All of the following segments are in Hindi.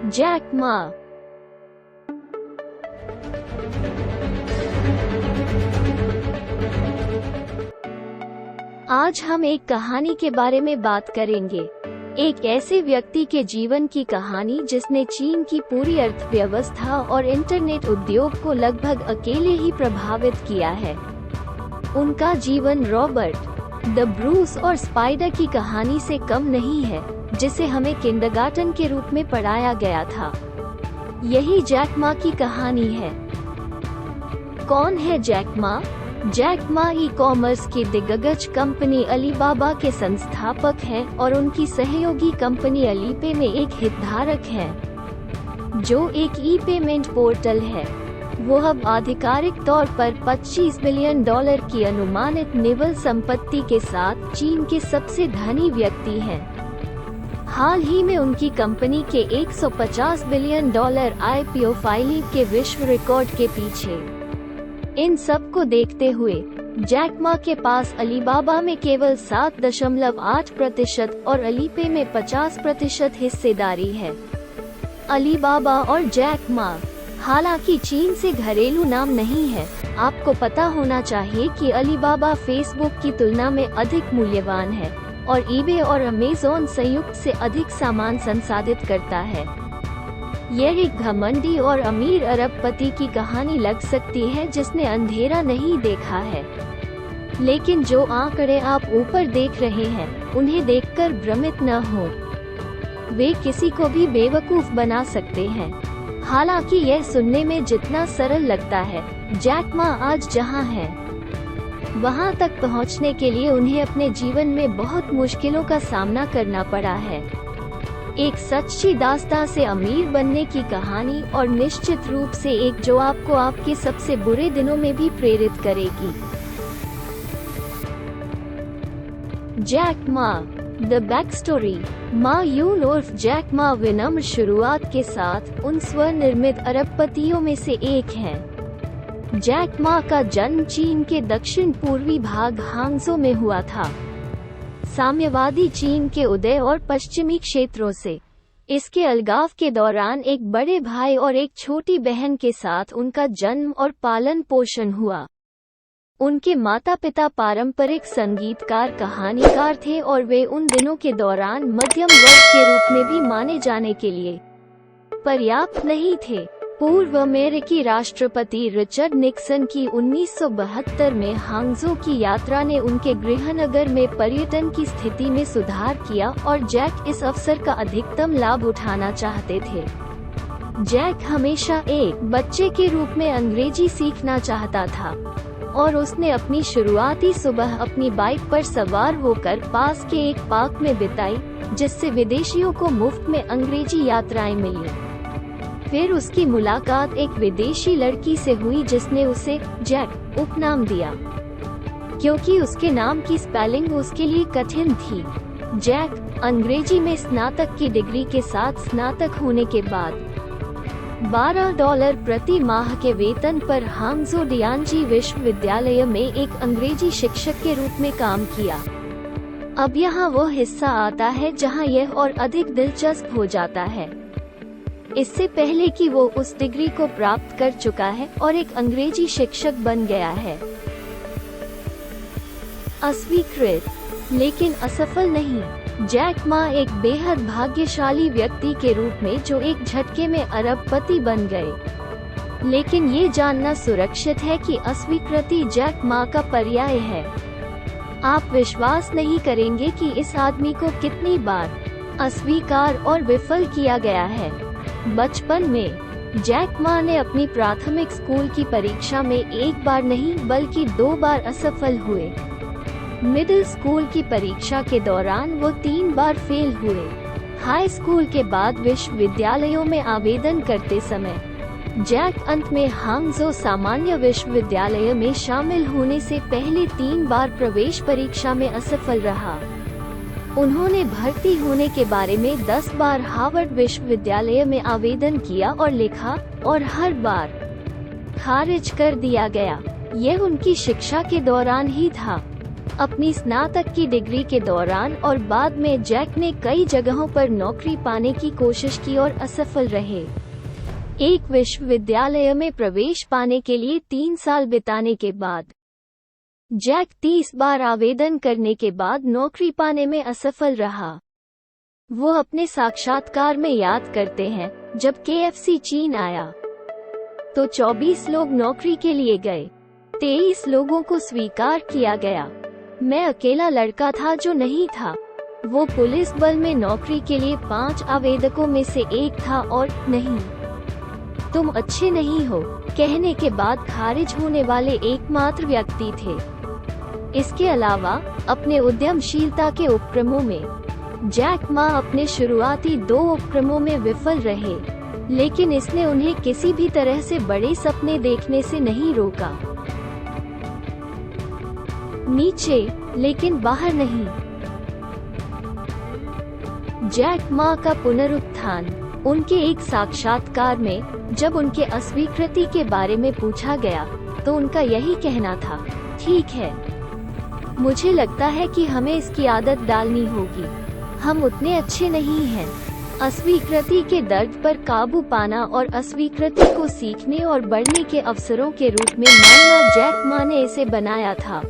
Jack Ma. आज हम एक कहानी के बारे में बात करेंगे, एक ऐसे व्यक्ति के जीवन की कहानी जिसने चीन की पूरी अर्थव्यवस्था और इंटरनेट उद्योग को लगभग अकेले ही प्रभावित किया है। उनका जीवन रॉबर्ट द ब्रूस और स्पाइडर की कहानी से कम नहीं है, जिसे हमें किंडरगार्टन के रूप में पढ़ाया गया था। यही जैक मा की कहानी है। कौन है Jack Ma? Jack Ma e-commerce की दिग्गज कंपनी अलीबाबा के संस्थापक हैं और उनकी सहयोगी कंपनी अलीपे में एक हितधारक हैं, जो एक ई-पेमेंट पोर्टल है। वो अब आधिकारिक तौर पर $25 बिलियन की अनुमानित निवल संपत्ति के साथ चीन के सबसे धनी व्यक्ति हैं। हाल ही में उनकी कंपनी के $150 बिलियन IPO फाइलिंग के विश्व रिकॉर्ड के पीछे। इन सब को देखते हुए जैक मा के पास अलीबाबा में केवल 7.8% और अलीपे में 50% हिस्सेदारी है। अलीबाबा और जैक मा हालांकि चीन से घरेलू नाम नहीं है। आपको पता होना चाहिए कि अलीबाबा फेसबुक की तुलना में अधिक मूल्यवान है और ईबे और अमेज़न संयुक्त से अधिक सामान संसाधित करता है। यह एक घमंडी और अमीर अरबपति की कहानी लग सकती है जिसने अंधेरा नहीं देखा है, लेकिन जो आंकड़े आप ऊपर देख रहे हैं उन्हें देखकर भ्रमित न हो। वे किसी को भी बेवकूफ बना सकते हैं। हालांकि यह सुनने में जितना सरल लगता है, जैक मा आज जहां है, वहां तक पहुंचने के लिए उन्हें अपने जीवन में बहुत मुश्किलों का सामना करना पड़ा है। एक सच्ची दास्तां से अमीर बनने की कहानी, और निश्चित रूप से एक जो आपको आपके सबसे बुरे दिनों में भी प्रेरित करेगी। Jack Ma the back story. मा यून उर्फ जैक मा विनम्र शुरुआत के साथ उन स्वनिर्मित अरबपतियों में से एक हैं। जैक मा का जन्म चीन के दक्षिण पूर्वी भाग हांगझो में हुआ था। साम्यवादी चीन के उदय और पश्चिमी क्षेत्रों से इसके अलगाव के दौरान एक बड़े भाई और एक छोटी बहन के साथ उनका जन्म और पालन पोषण हुआ। उनके माता पिता पारंपरिक संगीतकार कहानीकार थे और वे उन दिनों के दौरान मध्यम वर्ग के रूप में भी माने जाने के लिए पर्याप्त नहीं थे। पूर्व अमेरिकी राष्ट्रपति रिचर्ड निक्सन की 1972 में हांगझो की यात्रा ने उनके गृहनगर में पर्यटन की स्थिति में सुधार किया और जैक इस अवसर का अधिकतम लाभ उठाना चाहते थे। जैक हमेशा एक बच्चे के रूप में अंग्रेजी सीखना चाहता था और उसने अपनी शुरुआती सुबह अपनी बाइक पर सवार होकर पास के एक पार्क में बिताई, जिससे विदेशियों को मुफ्त में अंग्रेजी यात्राएं मिली। फिर उसकी मुलाकात एक विदेशी लड़की से हुई जिसने उसे जैक उपनाम दिया, क्योंकि उसके नाम की स्पेलिंग उसके लिए कठिन थी। जैक अंग्रेजी में स्नातक की डिग्री के साथ स्नातक होने के बाद $12 प्रति माह के वेतन पर हांगझो डियांजी विश्वविद्यालय में एक अंग्रेजी शिक्षक के रूप में काम किया। अब यहाँ वो हिस्सा आता है जहाँ यह और अधिक दिलचस्प हो जाता है। इससे पहले कि वो उस डिग्री को प्राप्त कर चुका है और एक अंग्रेजी शिक्षक बन गया है। अस्वीकृत लेकिन असफल नहीं। जैक मा एक बेहद भाग्यशाली व्यक्ति के रूप में जो एक झटके में अरबपति बन गए, लेकिन ये जानना सुरक्षित है कि अस्वीकृति जैक मा का पर्याय है। आप विश्वास नहीं करेंगे कि इस आदमी को कितनी बार अस्वीकार और विफल किया गया है। बचपन में जैक मा ने अपनी प्राथमिक स्कूल की परीक्षा में एक बार नहीं बल्कि 2 बार असफल हुए। मिडिल स्कूल की परीक्षा के दौरान वो 3 बार फेल हुए। हाई स्कूल के बाद विश्वविद्यालयों में आवेदन करते समय जैक अंत में हांगझो सामान्य विश्वविद्यालय में शामिल होने से पहले 3 बार प्रवेश परीक्षा में असफल रहा। उन्होंने भर्ती होने के बारे में 10 बार हार्वर्ड विश्वविद्यालय में आवेदन किया और लिखा, और हर बार खारिज कर दिया गया। यह उनकी शिक्षा के दौरान ही था। अपनी स्नातक की डिग्री के दौरान और बाद में जैक ने कई जगहों पर नौकरी पाने की कोशिश की और असफल रहे। एक विश्वविद्यालय में प्रवेश पाने के लिए 3 साल बिताने के बाद जैक 30 बार आवेदन करने के बाद नौकरी पाने में असफल रहा। वो अपने साक्षात्कार में याद करते हैं, जब KFC चीन आया तो 24 लोग नौकरी के लिए गए, 23 लोगों को स्वीकार किया गया। मैं अकेला लड़का था जो नहीं था। वो पुलिस बल में नौकरी के लिए 5 आवेदकों में से एक था और नहीं, तुम अच्छे नहीं हो कहने के बाद खारिज होने वाले एकमात्र व्यक्ति थे। इसके अलावा अपने उद्यमशीलता के उपक्रमों में जैक मा अपने शुरुआती 2 उपक्रमों में विफल रहे, लेकिन इसने उन्हें किसी भी तरह से बड़े सपने देखने से नहीं रोका। नीचे लेकिन बाहर नहीं। जैक मा का पुनरुत्थान। उनके एक साक्षात्कार में जब उनके अस्वीकृति के बारे में पूछा गया तो उनका यही कहना था, ठीक है, मुझे लगता है कि हमें इसकी आदत डालनी होगी, हम उतने अच्छे नहीं हैं। अस्वीकृति के दर्द पर काबू पाना और अस्वीकृति को सीखने और बढ़ने के अवसरों के रूप में मानना जैक मा ने इसे बनाया था।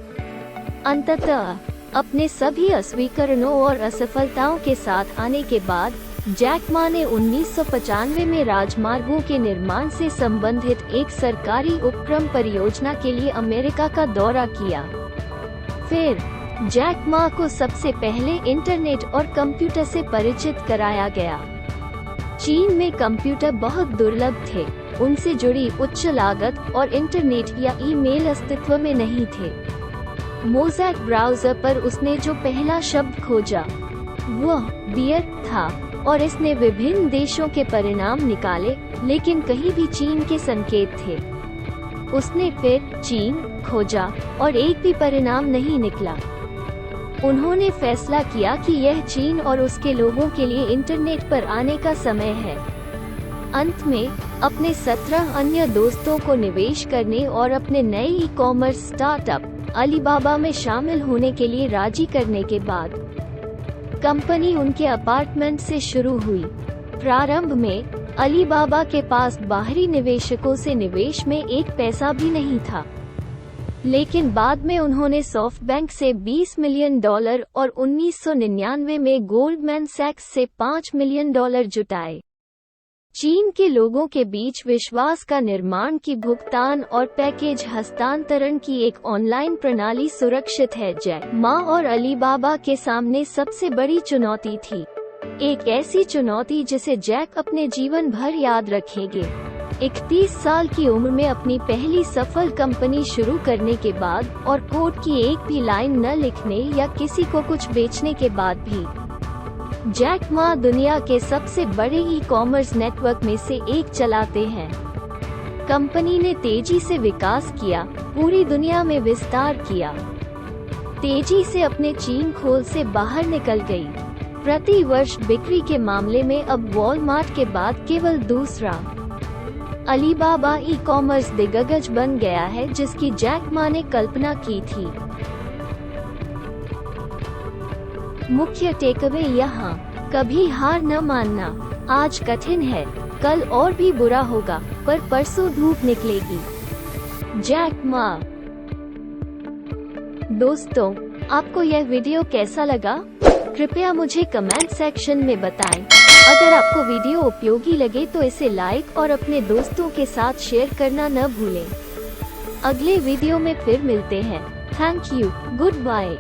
अंततः अपने सभी अस्वीकरणों और असफलताओं के साथ आने के बाद जैक मा ने 1995 में राजमार्गों के निर्माण से संबंधित एक सरकारी उपक्रम परियोजना के लिए अमेरिका का दौरा किया। फिर जैक मा को सबसे पहले इंटरनेट और कंप्यूटर से परिचित कराया गया। चीन में कंप्यूटर बहुत दुर्लभ थे, उनसे जुड़ी उच्च लागत और इंटरनेट या ईमेल अस्तित्व में नहीं थे। मोज़ैक ब्राउज़र पर उसने जो पहला शब्द खोजा वह बियर था और इसने विभिन्न देशों के परिणाम निकाले, लेकिन कहीं भी चीन के संकेत थे। उसने फिर चीन खोजा और एक भी परिणाम नहीं निकला। उन्होंने फैसला किया कि यह चीन और उसके लोगों के लिए इंटरनेट पर आने का समय है। अंत में अपने 17 अन्य दोस्तों को निवेश करने और अपने नए ई-कॉमर्स स्टार्टअप अलीबाबा में शामिल होने के लिए राजी करने के बाद कंपनी उनके अपार्टमेंट से शुरू हुई। प्रारंभ में अलीबाबा के पास बाहरी निवेशकों से निवेश में एक पैसा भी नहीं था, लेकिन बाद में उन्होंने सॉफ्टबैंक से $20 मिलियन और 1999 में गोल्डमैन सैक्स से $5 मिलियन जुटाए। चीन के लोगों के बीच विश्वास का निर्माण की भुगतान और पैकेज हस्तांतरण की एक ऑनलाइन प्रणाली सुरक्षित है। जैक मा और अलीबाबा के सामने सबसे बड़ी चुनौती थी, एक ऐसी चुनौती जिसे जैक अपने जीवन भर याद रखेंगे। 31 साल की उम्र में अपनी पहली सफल कंपनी शुरू करने के बाद और कोड की एक भी लाइन न लिखने या किसी को कुछ बेचने के बाद भी जैक मा दुनिया के सबसे बड़े ई-कॉमर्स नेटवर्क में से एक चलाते हैं। कंपनी ने तेजी से विकास किया, पूरी दुनिया में विस्तार किया, तेजी से अपने चीन खोल से बाहर निकल गई। प्रति वर्ष बिक्री के मामले में अब वॉलमार्ट के बाद केवल दूसरा अलीबाबा ई-कॉमर्स दिग्गज बन गया है, जिसकी जैक मा ने कल्पना की थी। मुख्य टेकअवे यहाँ, कभी हार न मानना। आज कठिन है, कल और भी बुरा होगा, पर परसों धूप निकलेगी। Jack Ma. दोस्तों, आपको यह वीडियो कैसा लगा? कृपया मुझे कमेंट सेक्शन में बताएं। अगर आपको वीडियो उपयोगी लगे तो इसे लाइक और अपने दोस्तों के साथ शेयर करना न भूलें। अगले वीडियो में फिर मिलते हैं। Thank you, good bye.